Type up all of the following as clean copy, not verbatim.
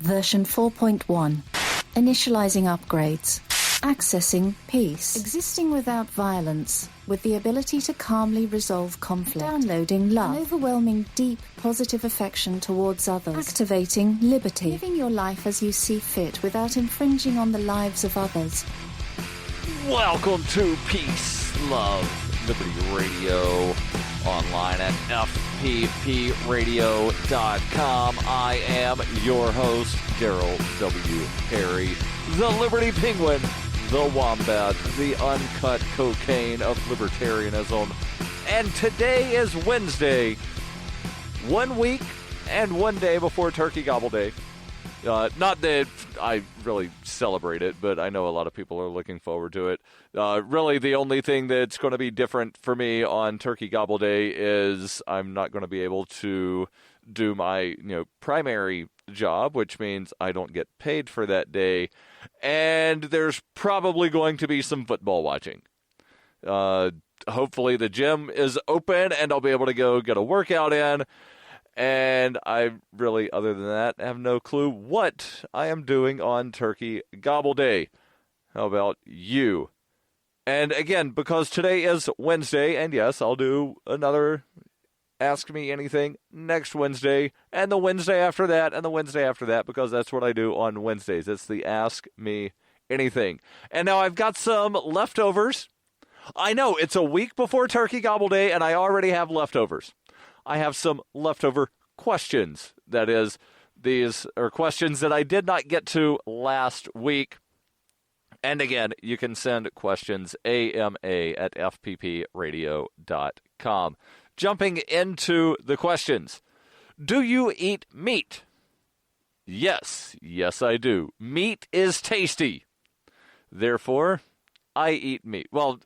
Version 4.1. Initializing upgrades. Accessing peace. Existing without violence, with the ability to calmly resolve conflict. Downloading love. An overwhelming, deep, positive affection towards others. Activating liberty. Living your life as you see fit without infringing on the lives of others. Welcome to Peace, Love, Liberty Radio, online at fppradio.com. I am your host, Darryl W. Perry, the Liberty Penguin, the Wombat, the uncut cocaine of libertarianism. And today is Wednesday, 1 week and 1 day before Turkey Gobble Day. Not that I really celebrate it, but I know a lot of people are looking forward to it. Really, the only thing that's going to be different for me on Turkey Gobble Day is I'm not going to be able to do my primary job, which means I don't get paid for that day. And there's probably going to be some football watching. Hopefully the gym is open and I'll be able to go get a workout in. And I really, other than that, have no clue what I am doing on Turkey Gobble Day. How about you? And again, because today is Wednesday, and yes, I'll do another Ask Me Anything next Wednesday, and the Wednesday after that, and the Wednesday after that, because that's what I do on Wednesdays. It's the Ask Me Anything. And now I've got some leftovers. I know, it's a week before Turkey Gobble Day, and I already have leftovers. I have some leftover questions. That is, these are questions that I did not get to last week. And again, you can send questions ama@fppradio.com. Jumping into the questions. Do you eat meat? Yes. Yes, I do. Meat is tasty. Therefore, I eat meat. Well,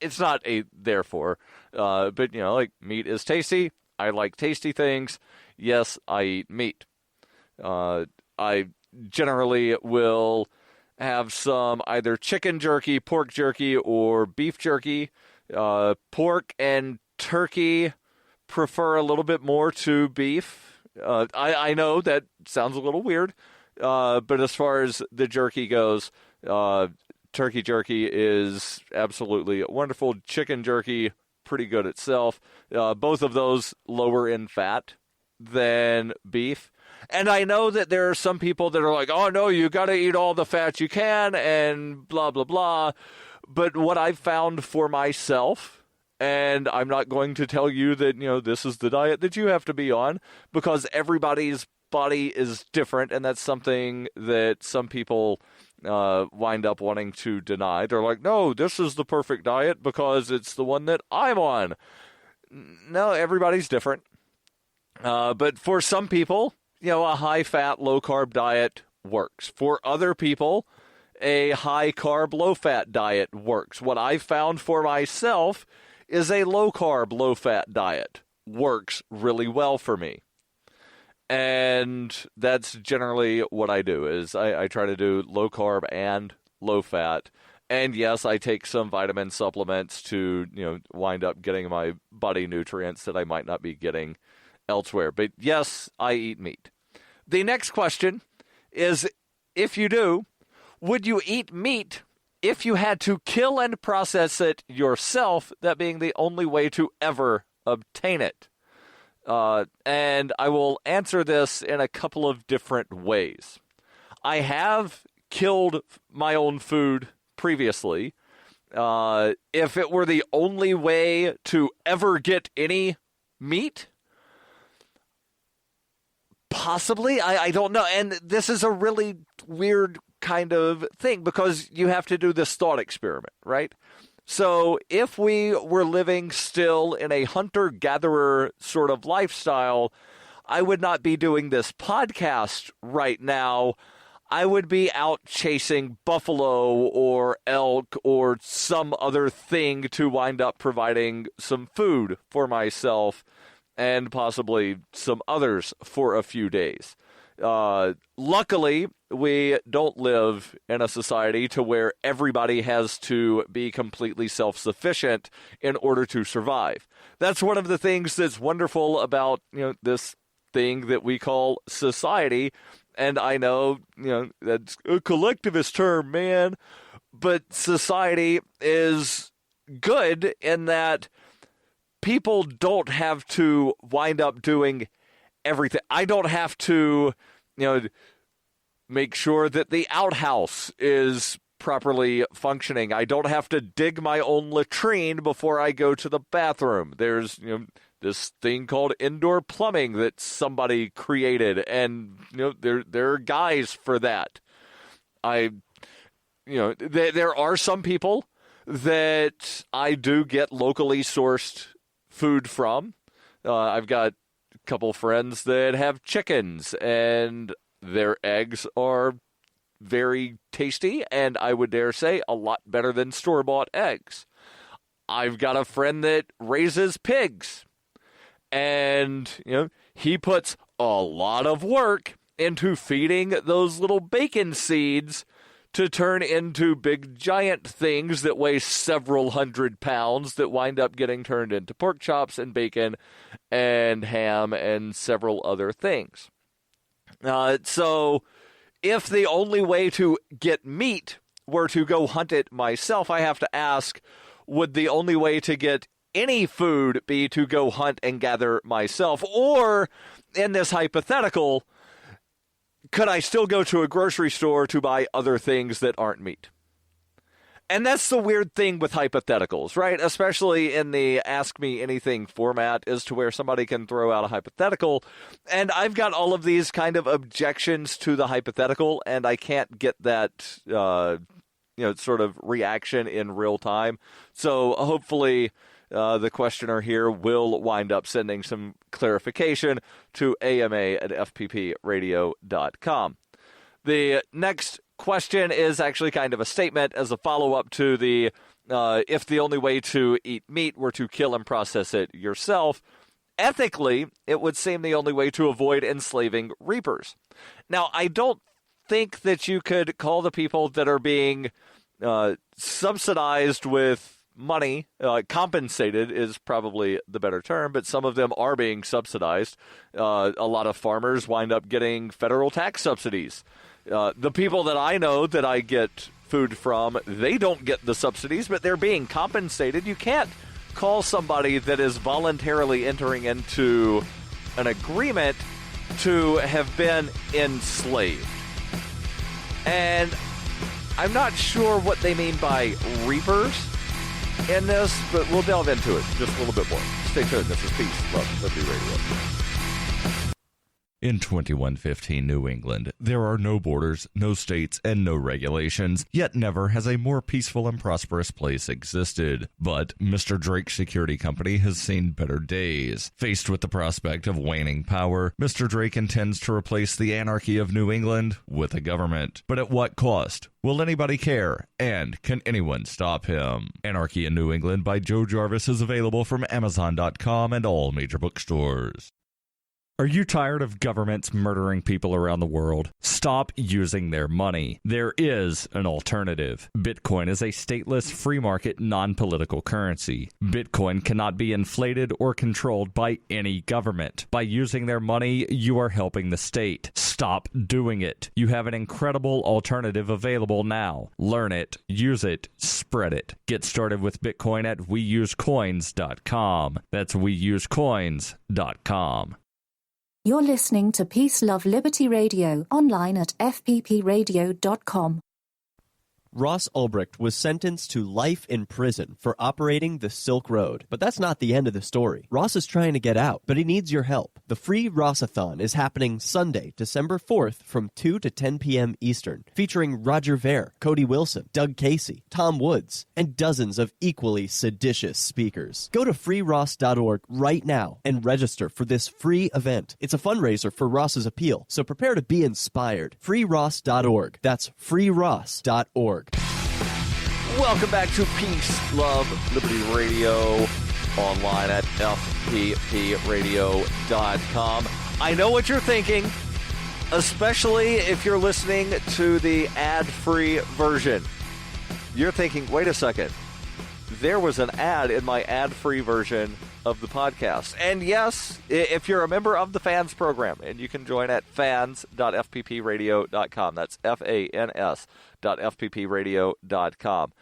it's not a therefore, but, like meat is tasty. I like tasty things. Yes, I eat meat. I generally will have some either chicken jerky, pork jerky, or beef jerky. Pork and turkey prefer a little bit more to beef. I know that sounds a little weird, but as far as the jerky goes, turkey jerky is absolutely wonderful. Chicken jerky, pretty good itself. Both of those lower in fat than beef. And I know that there are some people that are like, oh, no, you got to eat all the fat you can and blah, blah, blah. But what I've found for myself, and I'm not going to tell you that, this is the diet that you have to be on, because everybody's body is different, and that's something that some people wind up wanting to deny. They're like, no, this is the perfect diet because it's the one that I'm on. No, everybody's different. But for some people, a high-fat, low-carb diet works. For other people, a high-carb, low-fat diet works. What I've found for myself is a low-carb, low-fat diet works really well for me. And that's generally what I do, is I try to do low-carb and low-fat. And yes, I take some vitamin supplements to, wind up getting my body nutrients that I might not be getting elsewhere. But yes, I eat meat. The next question is, if you do, would you eat meat if you had to kill and process it yourself, that being the only way to ever obtain it? And I will answer this in a couple of different ways. I have killed my own food previously. If it were the only way to ever get any meat, possibly. I don't know. And this is a really weird kind of thing because you have to do this thought experiment, right? So if we were living still in a hunter-gatherer sort of lifestyle, I would not be doing this podcast right now. I would be out chasing buffalo or elk or some other thing to wind up providing some food for myself and possibly some others for a few days. Luckily, we don't live in a society to where everybody has to be completely self-sufficient in order to survive. That's one of the things that's wonderful about, this thing that we call society, And I know, that's a collectivist term, man. But society is good in that people don't have to wind up doing everything. I don't have to, make sure that the outhouse is properly functioning. I don't have to dig my own latrine before I go to the bathroom. There's, this thing called indoor plumbing that somebody created, and there are guys for that. There are some people that I do get locally sourced food from. I've got a couple friends that have chickens, and their eggs are very tasty, and I would dare say a lot better than store-bought eggs. I've got a friend that raises pigs, and he puts a lot of work into feeding those little bacon seeds to turn into big giant things that weigh several hundred pounds that wind up getting turned into pork chops and bacon and ham and several other things. So if the only way to get meat were to go hunt it myself, I have to ask, would the only way to get any food be to go hunt and gather myself? Or, in this hypothetical, could I still go to a grocery store to buy other things that aren't meat? And that's the weird thing with hypotheticals, right? Especially in the Ask Me Anything format, as to where somebody can throw out a hypothetical. And I've got all of these kind of objections to the hypothetical, and I can't get that, sort of reaction in real time. So hopefully the questioner here will wind up sending some clarification to ama@fppradio.com. The next question is actually kind of a statement as a follow-up to the if the only way to eat meat were to kill and process it yourself, ethically, it would seem the only way to avoid enslaving reapers. Now, I don't think that you could call the people that are being subsidized with money, compensated is probably the better term, but some of them are being subsidized. A lot of farmers wind up getting federal tax subsidies. The people that I know that I get food from, they don't get the subsidies, but they're being compensated. You can't call somebody that is voluntarily entering into an agreement to have been enslaved. And I'm not sure what they mean by reapers in this, but we'll delve into it just a little bit more. Stay tuned. This is Peace, Love, Liberty Radio. In 2115 New England, there are no borders, no states, and no regulations, yet never has a more peaceful and prosperous place existed. But Mr. Drake's security company has seen better days. Faced with the prospect of waning power, Mr. Drake intends to replace the anarchy of New England with a government. But at what cost? Will anybody care? And can anyone stop him? Anarchy in New England by Joe Jarvis is available from Amazon.com and all major bookstores. Are you tired of governments murdering people around the world? Stop using their money. There is an alternative. Bitcoin is a stateless, free market, non-political currency. Bitcoin cannot be inflated or controlled by any government. By using their money, you are helping the state. Stop doing it. You have an incredible alternative available now. Learn it, use it, spread it. Get started with Bitcoin at weusecoins.com. That's weusecoins.com. You're listening to Peace, Love, Liberty Radio, online at fppradio.com. Ross Ulbricht was sentenced to life in prison for operating the Silk Road. But that's not the end of the story. Ross is trying to get out, but he needs your help. The free Rossathon is happening Sunday, December 4th from 2 to 10 p.m. Eastern, featuring Roger Ver, Cody Wilson, Doug Casey, Tom Woods, and dozens of equally seditious speakers. Go to freeross.org right now and register for this free event. It's a fundraiser for Ross's appeal, so prepare to be inspired. freeross.org. That's freeross.org. Welcome back to Peace, Love, Liberty Radio, online at fppradio.com. I know what you're thinking, especially if you're listening to the ad-free version. You're thinking, wait a second, there was an ad in my ad-free version of the podcast. And yes, if you're a member of the Fans program, and you can join at fans.fppradio.com. That's fans.fppradio.com.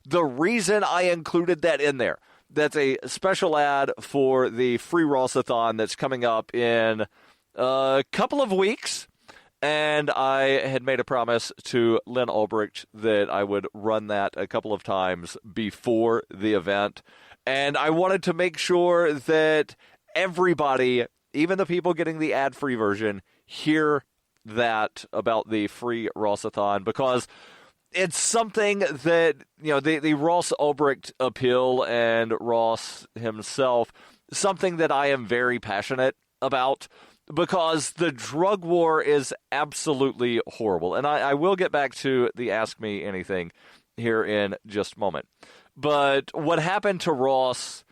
The reason I included that in there, that's a special ad for the free Ross-a-thon that's coming up in a couple of weeks. And I had made a promise to Lynn Ulbricht that I would run that a couple of times before the event. And I wanted to make sure that everybody, even the people getting the ad-free version, hear that about the free Ross-a-thon, because it's something that, the Ross Ulbricht appeal and Ross himself, something that I am very passionate about, because the drug war is absolutely horrible. And I will get back to the Ask Me Anything here in just a moment. But what happened to Ross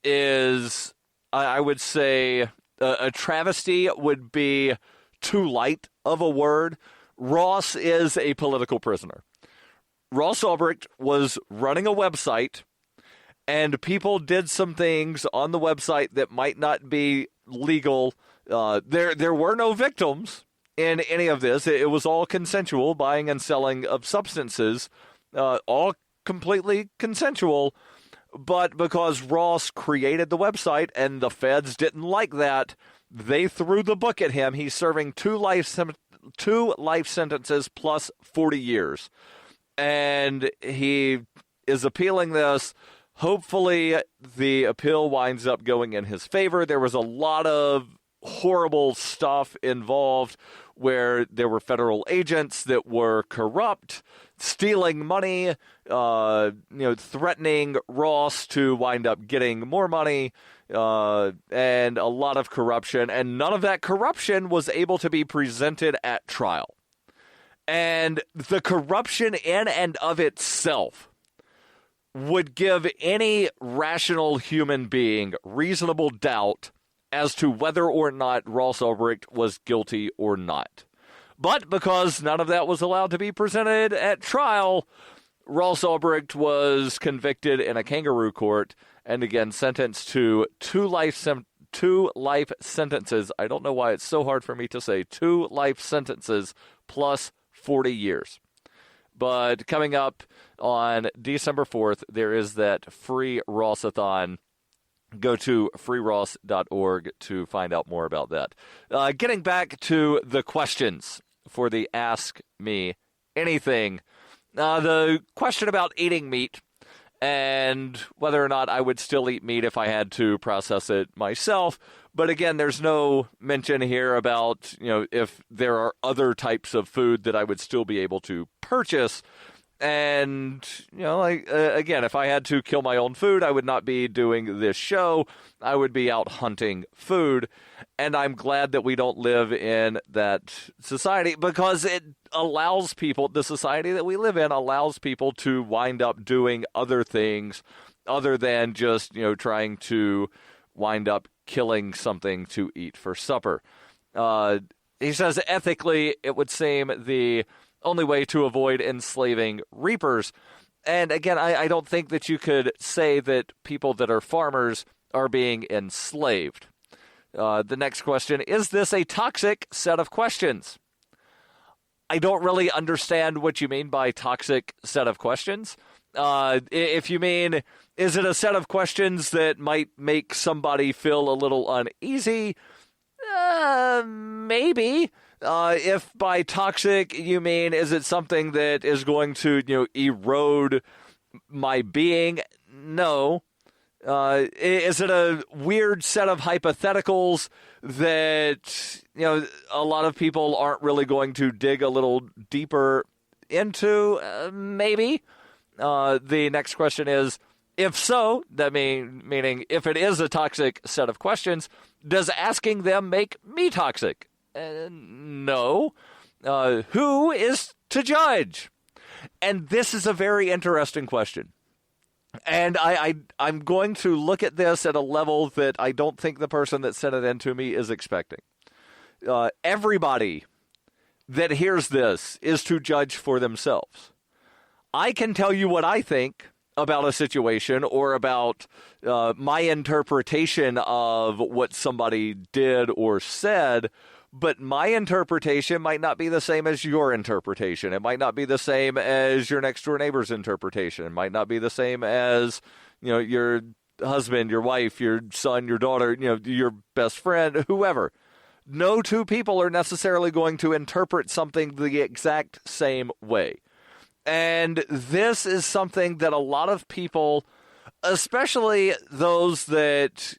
is, I would say, a travesty would be too light of a word. Ross is a political prisoner. Ross Ulbricht was running a website, and people did some things on the website that might not be legal. There were no victims in any of this. It was all consensual, buying and selling of substances, all completely consensual. But because Ross created the website and the feds didn't like that, they threw the book at him. He's serving 2 life sentences plus 40 years. And he is appealing this. Hopefully, the appeal winds up going in his favor. There was a lot of horrible stuff involved where there were federal agents that were corrupt, stealing money, threatening Ross to wind up getting more money, and a lot of corruption. And none of that corruption was able to be presented at trial. And the corruption in and of itself would give any rational human being reasonable doubt as to whether or not Ross Ulbricht was guilty or not. But because none of that was allowed to be presented at trial, Ross Ulbricht was convicted in a kangaroo court and again sentenced to 2 life sentences. I don't know why it's so hard for me to say 2 life sentences plus 40 years. But coming up on December 4th, there is that free Ross-a-thon. Go to freeross.org to find out more about that. Getting back to the questions for the Ask Me Anything. The question about eating meat and whether or not I would still eat meat if I had to process it myself. But again, there's no mention here about, if there are other types of food that I would still be able to purchase. And, again, if I had to kill my own food, I would not be doing this show. I would be out hunting food. And I'm glad that we don't live in that society, because it allows people, the society that we live in allows people to wind up doing other things other than just, trying to wind up killing something to eat for supper. He says ethically, it would seem the only way to avoid enslaving reapers. And again, I don't think that you could say that people that are farmers are being enslaved. The next question, is this a toxic set of questions? I don't really understand what you mean by toxic set of questions. If you mean, is it a set of questions that might make somebody feel a little uneasy? Maybe. If by toxic you mean, is it something that is going to, erode my being? No. Is it a weird set of hypotheticals that, a lot of people aren't really going to dig a little deeper into? Maybe. The next question is, if so, that meaning if it is a toxic set of questions, does asking them make me toxic? No. Who is to judge? And this is a very interesting question. And I'm going to look at this at a level that I don't think the person that sent it in to me is expecting. Everybody that hears this is to judge for themselves. I can tell you what I think, about a situation or about my interpretation of what somebody did or said, but my interpretation might not be the same as your interpretation. It might not be the same as your next door neighbor's interpretation. It might not be the same as, your husband, your wife, your son, your daughter, your best friend, whoever. No two people are necessarily going to interpret something the exact same way. And this is something that a lot of people, especially those that,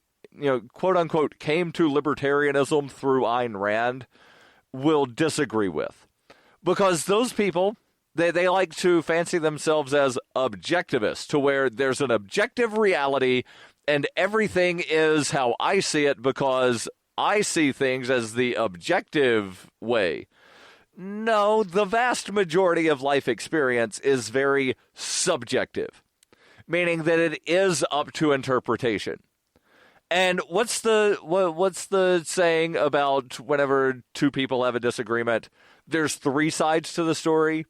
quote unquote, came to libertarianism through Ayn Rand, will disagree with. Because those people, they like to fancy themselves as objectivists, to where there's an objective reality and everything is how I see it because I see things as the objective way. No, the vast majority of life experience is very subjective, meaning that it is up to interpretation. And what's the saying about whenever two people have a disagreement? There's three sides to the story: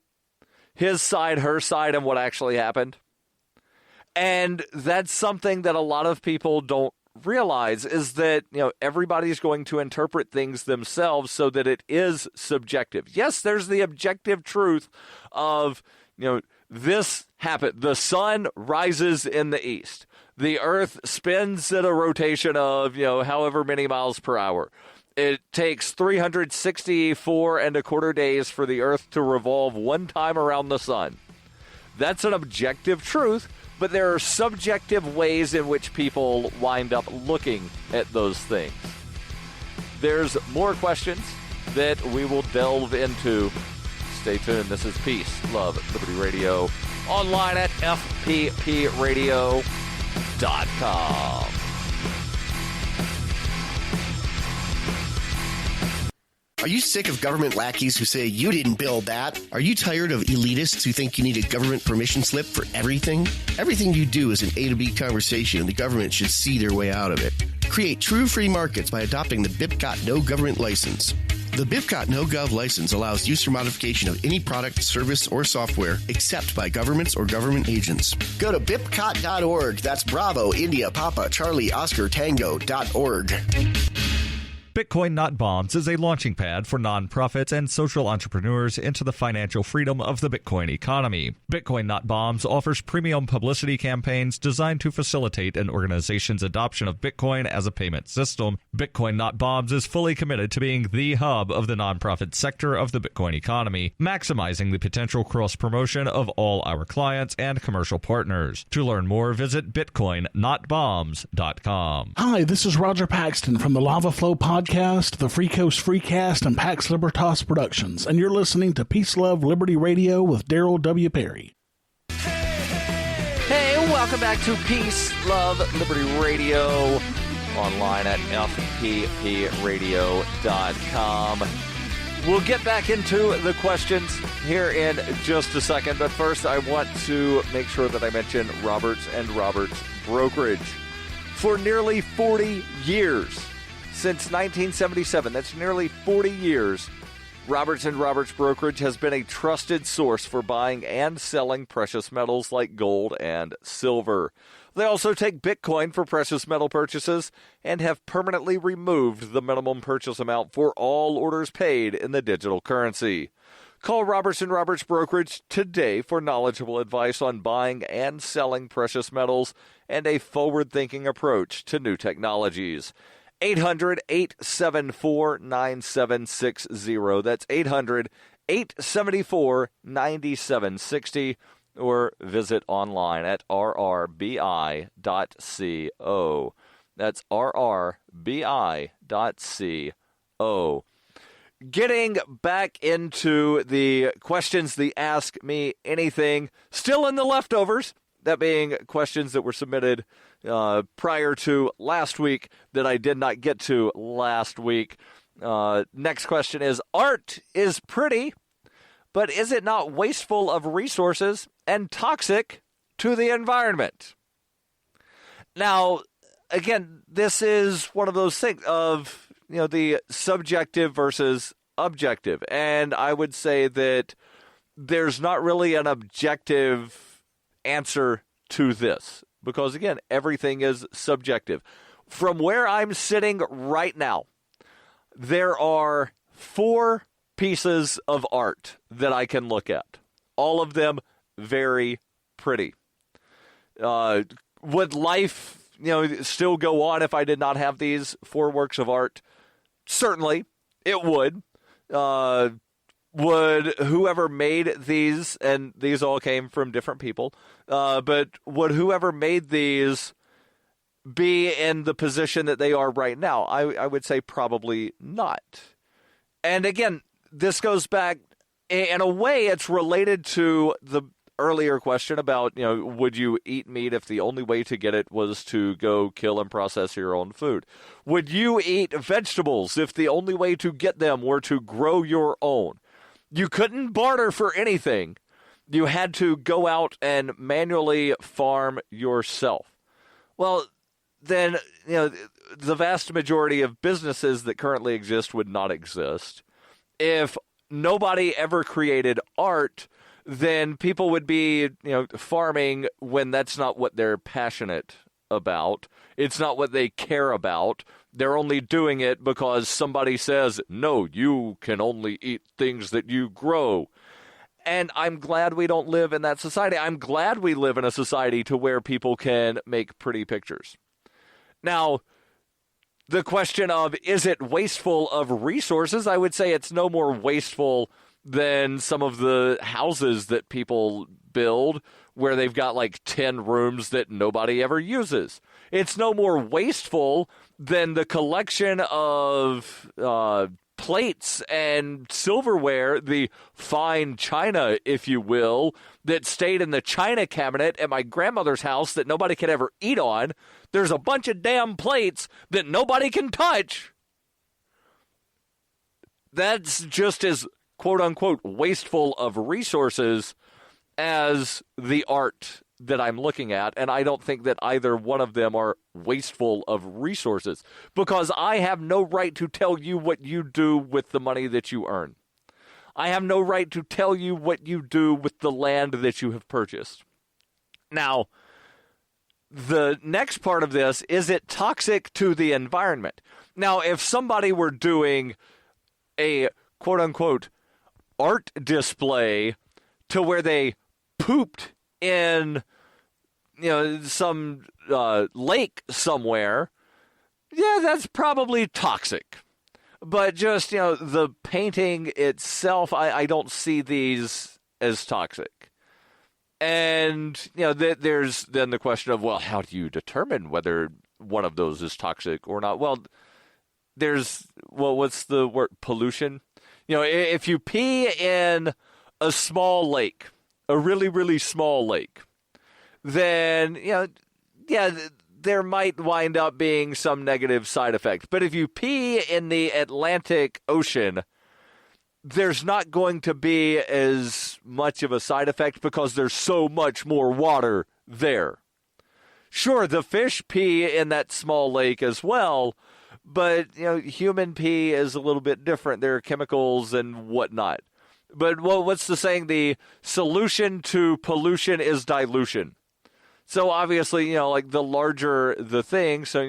his side, her side, and what actually happened. And that's something that a lot of people don't realize, is that everybody's going to interpret things themselves so that it is subjective. Yes, there's the objective truth of this happened. The sun rises in the east. The earth spins at a rotation of however many miles per hour. It takes 364 and a quarter days for the earth to revolve one time around the sun. That's an objective truth. But there are subjective ways in which people wind up looking at those things. There's more questions that we will delve into. Stay tuned. This is Peace, Love, Liberty Radio, online at fppradio.com. Are you sick of government lackeys who say you didn't build that? Are you tired of elitists who think you need a government permission slip for everything? Everything you do is an A to B conversation, and the government should see their way out of it. Create true free markets by adopting the BIPCOT No Government License. The BIPCOT No Gov license allows use or modification of any product, service, or software except by governments or government agents. Go to BIPCOT.org. That's Bravo, India, Papa, Charlie, Oscar, Tango.org. Bitcoin Not Bombs is a launching pad for nonprofits and social entrepreneurs into the financial freedom of the Bitcoin economy. Bitcoin Not Bombs offers premium publicity campaigns designed to facilitate an organization's adoption of Bitcoin as a payment system. Bitcoin Not Bombs is fully committed to being the hub of the nonprofit sector of the Bitcoin economy, maximizing the potential cross-promotion of all our clients and commercial partners. To learn more, visit bitcoinnotbombs.com. Hi, this is Roger Paxton from the Lava Flow Podcast, the Free Coast Freecast, and Pax Libertas Productions, and you're listening to Peace, Love, Liberty Radio with Darryl W. Perry. Hey, welcome back to Peace, Love, Liberty Radio, online at fppradio.com. We'll get back into the questions here in just a second, but first I want to make sure that I mention Roberts & Roberts Brokerage. For nearly 40 years, since 1977, that's nearly 40 years, Roberts & Roberts Brokerage has been a trusted source for buying and selling precious metals like gold and silver. They also take Bitcoin for precious metal purchases and have permanently removed the minimum purchase amount for all orders paid in the digital currency. Call Roberts & Roberts Brokerage today for knowledgeable advice on buying and selling precious metals and a forward-thinking approach to new technologies. 800-874-9760. That's 800-874-9760. Or visit online at rrbi.co. That's rrbi.co. Getting back into the questions, the Ask Me Anything, still in the leftovers. That being questions that were submitted prior to last week that I did not get to last week. Next question is, art is pretty, but is it not wasteful of resources and toxic to the environment? Now, again, this is one of those things of, the subjective versus objective. And I would say that there's not really an objective answer to this, because again, everything is subjective. From where I'm sitting right now, there are 4 pieces of art that I can look at. All of them very pretty. Would life, still go on if I did not have these 4 works of art? Certainly, it would. Would whoever made these, and these all came from different people, but would whoever made these be in the position that they are right now? I would say probably not. And again, this goes back, in a way, it's related to the earlier question about, would you eat meat if the only way to get it was to go kill and process your own food? Would you eat vegetables if the only way to get them were to grow your own? You couldn't barter for anything. You had to go out and manually farm yourself. Well, then, the vast majority of businesses that currently exist would not exist. If nobody ever created art, then people would be, farming when that's not what they're passionate about. It's not what they care about. They're only doing it because somebody says, no, you can only eat things that you grow. And I'm glad we don't live in that society. I'm glad we live in a society to where people can make pretty pictures. Now, the question of, is it wasteful of resources? I would say it's no more wasteful than some of the houses that people build where they've got like 10 rooms that nobody ever uses. It's no more wasteful than the collection of plates and silverware, the fine china, if you will, that stayed in the china cabinet at my grandmother's house that nobody could ever eat on. There's a bunch of damn plates that nobody can touch. That's just as quote-unquote wasteful of resources as the art that I'm looking at, and I don't think that either one of them are wasteful of resources, because I have no right to tell you what you do with the money that you earn. I have no right to tell you what you do with the land that you have purchased. Now, the next part of this, is it toxic to the environment? Now, if somebody were doing a quote-unquote art display to where they pooped in, some lake somewhere, yeah, that's probably toxic. But just, the painting itself, I don't see these as toxic. And, there's then the question of, well, how do you determine whether one of those is toxic or not? Well, what's the word? Pollution? If you pee in a small lake, a really, really small lake, then, there might wind up being some negative side effect. But if you pee in the Atlantic Ocean, there's not going to be as much of a side effect because there's so much more water there. Sure, the fish pee in that small lake as well, but, human pee is a little bit different. There are chemicals and whatnot. But what's the saying? The solution to pollution is dilution. So obviously, like the larger the thing, so,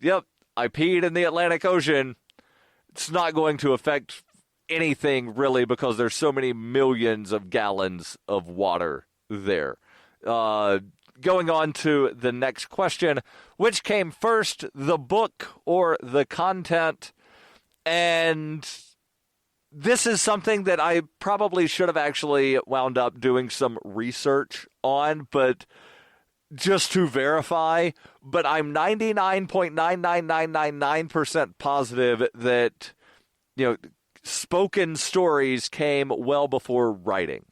yep, I peed in the Atlantic Ocean. It's not going to affect anything really because there's so many millions of gallons of water there. Going on to the next question, which came first, the book or the content? And this is something that I probably should have actually wound up doing some research on, but just to verify, but I'm 99.99999% positive that, spoken stories came well before writing.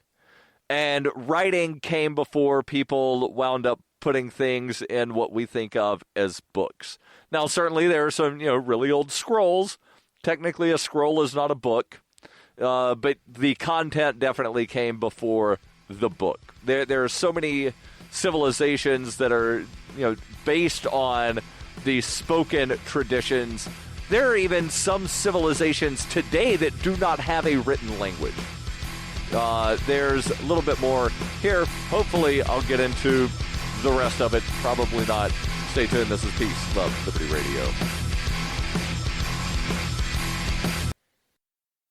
And writing came before people wound up putting things in what we think of as books. Now, certainly there are some, really old scrolls. Technically, a scroll is not a book. But the content definitely came before the book. There are so many civilizations that are, based on the spoken traditions. There are even some civilizations today that do not have a written language. There's a little bit more here. Hopefully, I'll get into the rest of it. Probably not. Stay tuned. This is Peace, Love, Liberty Radio.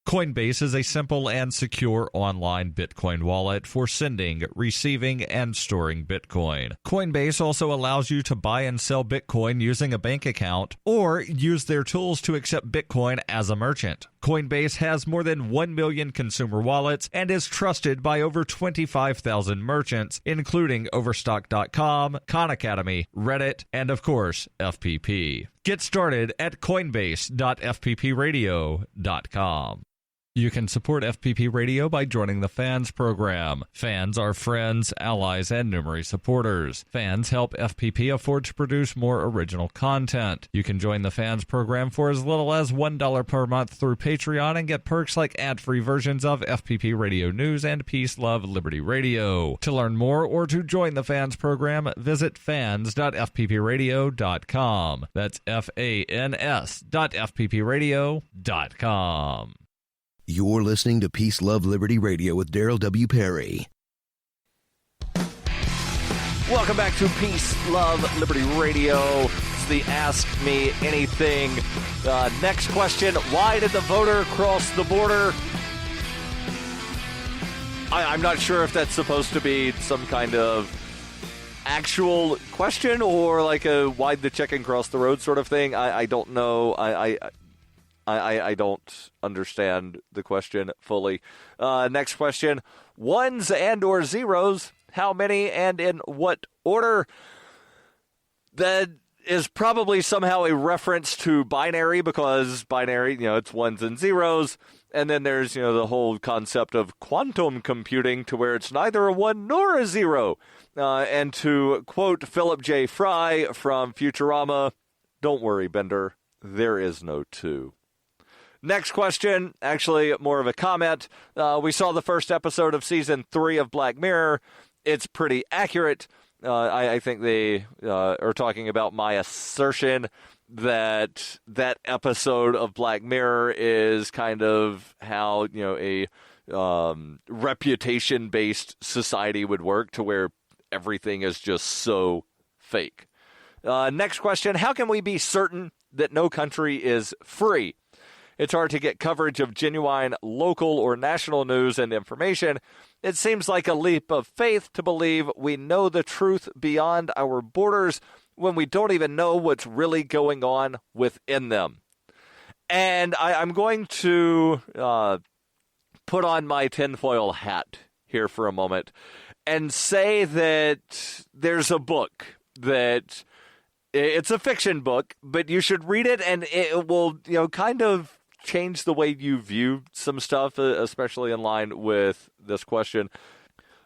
Coinbase is a simple and secure online Bitcoin wallet for sending, receiving, and storing Bitcoin. Coinbase also allows you to buy and sell Bitcoin using a bank account or use their tools to accept Bitcoin as a merchant. Coinbase has more than 1 million consumer wallets and is trusted by over 25,000 merchants, including Overstock.com, Khan Academy, Reddit, and of course, FPP. Get started at coinbase.fppradio.com. You can support FPP Radio by joining the Fans program. Fans are friends, allies, and numerous supporters. Fans help FPP afford to produce more original content. You can join the Fans program for as little as $1 per month through Patreon and get perks like ad-free versions of FPP Radio News and Peace, Love, Liberty Radio. To learn more or to join the Fans program, visit fans.fppradio.com. That's fans.fppradio.com. You're listening to Peace, Love, Liberty Radio with Darryl W. Perry. Welcome back to Peace, Love, Liberty Radio. It's the Ask Me Anything. Next question, why did the voter cross the border? I'm not sure if that's supposed to be some kind of actual question or like a why'd the chicken cross the road sort of thing. I don't know. I don't understand the question fully. Next question. Ones and or zeros, how many and in what order? That is probably somehow a reference to binary because binary, it's ones and zeros. And then there's, the whole concept of quantum computing to where it's neither a one nor a zero. And to quote Philip J. Fry from Futurama, don't worry, Bender, there is no two. Next question, actually more of a comment. We saw the first episode of Season 3 of Black Mirror. It's pretty accurate. I think they are talking about my assertion that that episode of Black Mirror is kind of how, a reputation-based society would work to where everything is just so fake. Next question, how can we be certain that no country is free? It's hard to get coverage of genuine local or national news and information. It seems like a leap of faith to believe we know the truth beyond our borders when we don't even know what's really going on within them. And I'm going to put on my tinfoil hat here for a moment and say that there's a book that it's a fiction book, but you should read it and it will, kind of change the way you view some stuff, especially in line with this question.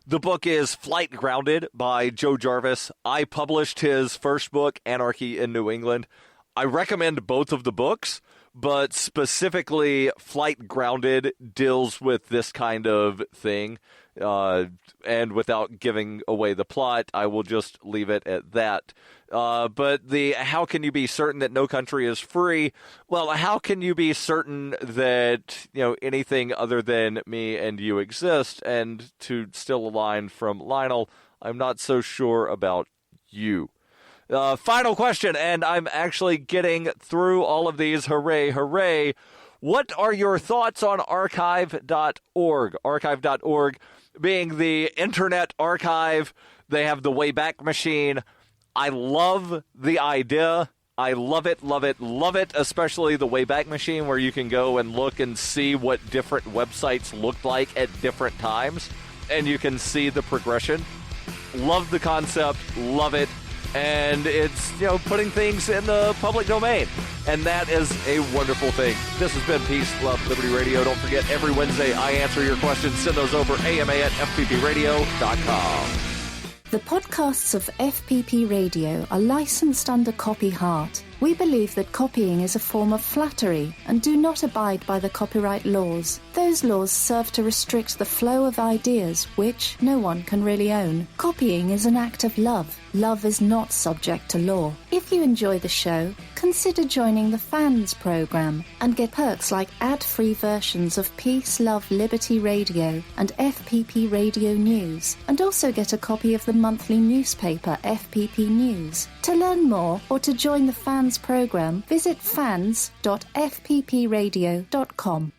The book is Flight Grounded by Joe Jarvis. I published his first book, Anarchy in New England. I recommend both of the books, but specifically Flight Grounded deals with this kind of thing. And without giving away the plot, I will just leave it at that. But the how can you be certain that no country is free? Well, how can you be certain that, anything other than me and you exist? And to steal a line from Lionel, I'm not so sure about you. Final question, and I'm actually getting through all of these. Hooray, hooray. What are your thoughts on archive.org? Archive.org being the Internet Archive. They have the Wayback Machine. I love the idea. I love it, love it, love it, especially the Wayback Machine where you can go and look and see what different websites looked like at different times, and you can see the progression. Love the concept, love it, and it's, putting things in the public domain, and that is a wonderful thing. This has been Peace, Love, Liberty Radio. Don't forget, every Wednesday I answer your questions. Send those over ama@fppradio.com. The podcasts of FPP Radio are licensed under Copy Heart. We believe that copying is a form of flattery and do not abide by the copyright laws. Those laws serve to restrict the flow of ideas which no one can really own. Copying is an act of love. Love is not subject to law. If you enjoy the show, consider joining the Fans program and get perks like ad-free versions of Peace, Love, Liberty Radio and FPP Radio News, and also get a copy of the monthly newspaper FPP News. To learn more or to join the Fans program, visit fans.fppradio.com.